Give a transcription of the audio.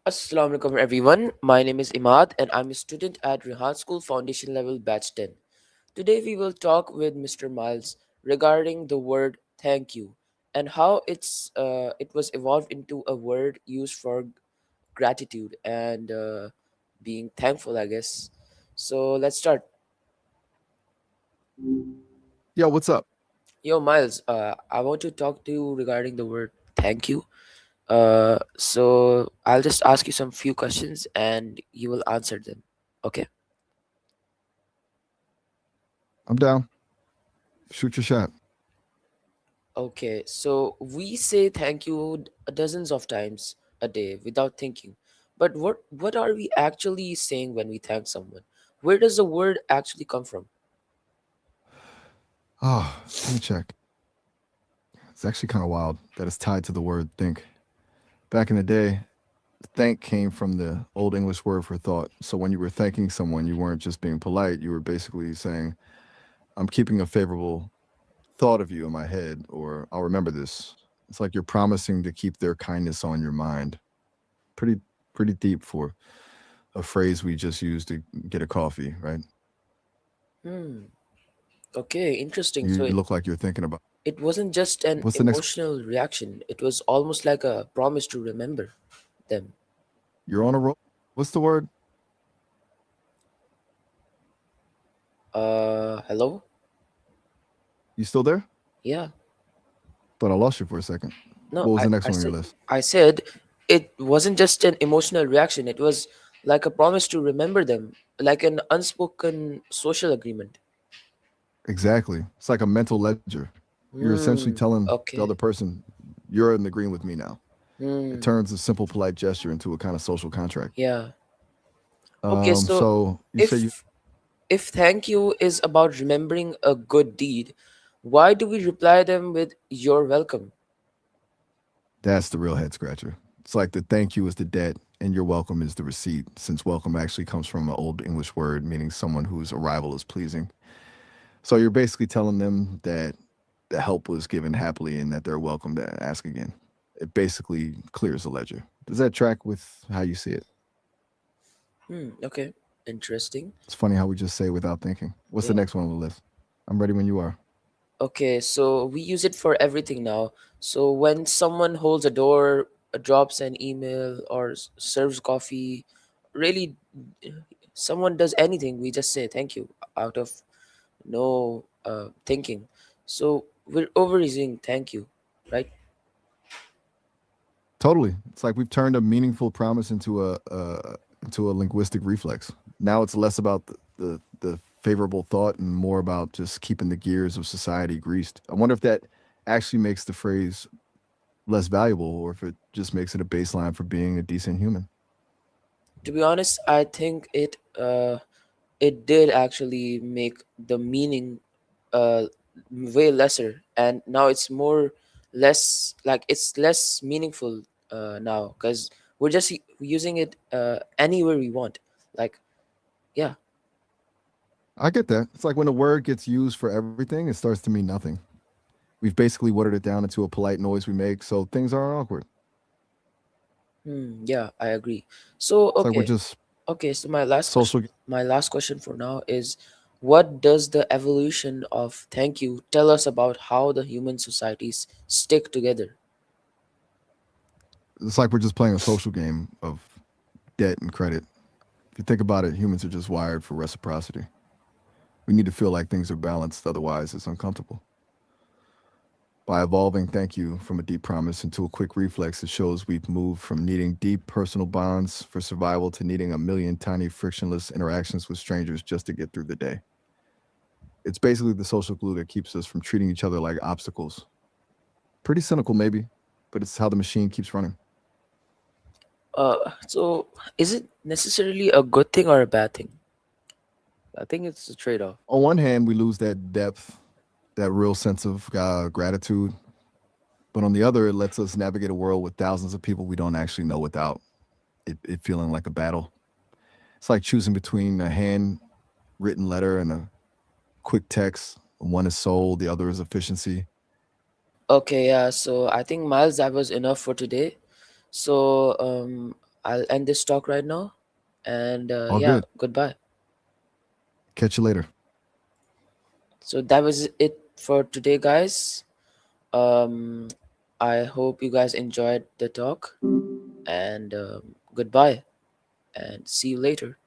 Assalamu alaikum everyone. My name is Imad and I'm a student at Rehan School Foundation Level Batch 10. Today we will talk with Mr. Miles regarding the word thank you and how it was evolved into a word used for gratitude and being thankful, I guess. So let's start. Yo, what's up? Yo Miles, I want to talk to you regarding the word thank you. So I'll just ask you some few questions and you will answer them. Okay. I'm down. Shoot your shot. Okay, so we say thank you dozens of times a day without thinking. But what are we actually saying when we thank someone? Where does the word actually come from? Oh, let me check. It's actually kind of wild that it's tied to the word think. Back in the day, thank came from the old English word for thought. So when you were thanking someone, you weren't just being polite. You were basically saying, I'm keeping a favorable thought of you in my head, or I'll remember this. It's like you're promising to keep their kindness on your mind. Pretty, pretty deep for a phrase we just used to get a coffee, right? Hmm. Okay, interesting. You So look like you're thinking about it wasn't just an what's the next. emotional reaction. It was almost like a promise to remember them. You're on a roll. What's the word? Hello? You still there? Yeah. Thought I lost you for a second. No, What was I, the next I one on your said list? I said it wasn't just an emotional reaction. It was like a promise to remember them, like an unspoken social agreement. Exactly. It's like a mental ledger. You're essentially Hmm. telling the other Okay. person, you're in agreement with me now. It Hmm. turns a simple, polite gesture into a kind of social contract. Yeah. Okay. So So you say you, if if thank you is about remembering a good deed, why do we reply them with "You're welcome"? that's the real head scratcher. It's like the thank you is the debt and your welcome is the receipt, since welcome actually comes from an old English word meaning someone whose arrival is pleasing. So you're basically telling them that the help was given happily and that they're welcome to ask again. It basically clears the ledger. Does that track with how you see it? Hmm. Okay. Interesting. It's funny how we just say without thinking. What's the Yeah. next one on the list? I'm ready when you are. Okay, so we use it for everything now. So when someone holds a door, drops an email, or serves coffee, really, someone does anything, we just say thank you out of no thinking. So we're overusing thank you, right? Totally. It's like we've turned a meaningful promise into a linguistic reflex. Now it's less about the favorable thought and more about just keeping the gears of society greased. I wonder if that actually makes the phrase less valuable or if it just makes it a baseline for being a decent human. To be honest, I think it did actually make the meaning uh way lesser, and now it's more less like it's less meaningful now because we're just using it anywhere we want, like, yeah. I get that. It's like when a word gets used for everything, it starts to mean nothing. We've basically watered it down into a polite noise we make, so things aren't awkward. Yeah, I agree. So It's like we're okay. just Okay, so my last question, social. my last question for now is, what does the evolution of thank you tell us about how the human societies stick together? It's like we're just playing a social game of debt and credit. If you think about it, humans are just wired for reciprocity. We need to feel like things are balanced, otherwise, it's uncomfortable. By evolving thank you from a deep promise into a quick reflex, it shows we've moved from needing deep personal bonds for survival to needing a million tiny frictionless interactions with strangers just to get through the day. It's basically the social glue that keeps us from treating each other like obstacles. Pretty cynical, maybe, but it's how the machine keeps running. So is it necessarily a good thing or a bad thing? I think it's a trade-off. On one hand, we lose that depth, that real sense of gratitude. But on the other, it lets us navigate a world with thousands of people we don't actually know without it feeling like a battle. It's like choosing between a handwritten letter and a quick text. One is soul, the other is efficiency. Okay, yeah. So I think Miles, that was enough for today. So I'll end this talk right now. And All yeah, good. goodbye. Catch you later. So that was it for today, guys. Um, I hope you guys enjoyed the talk, and goodbye, and see you later.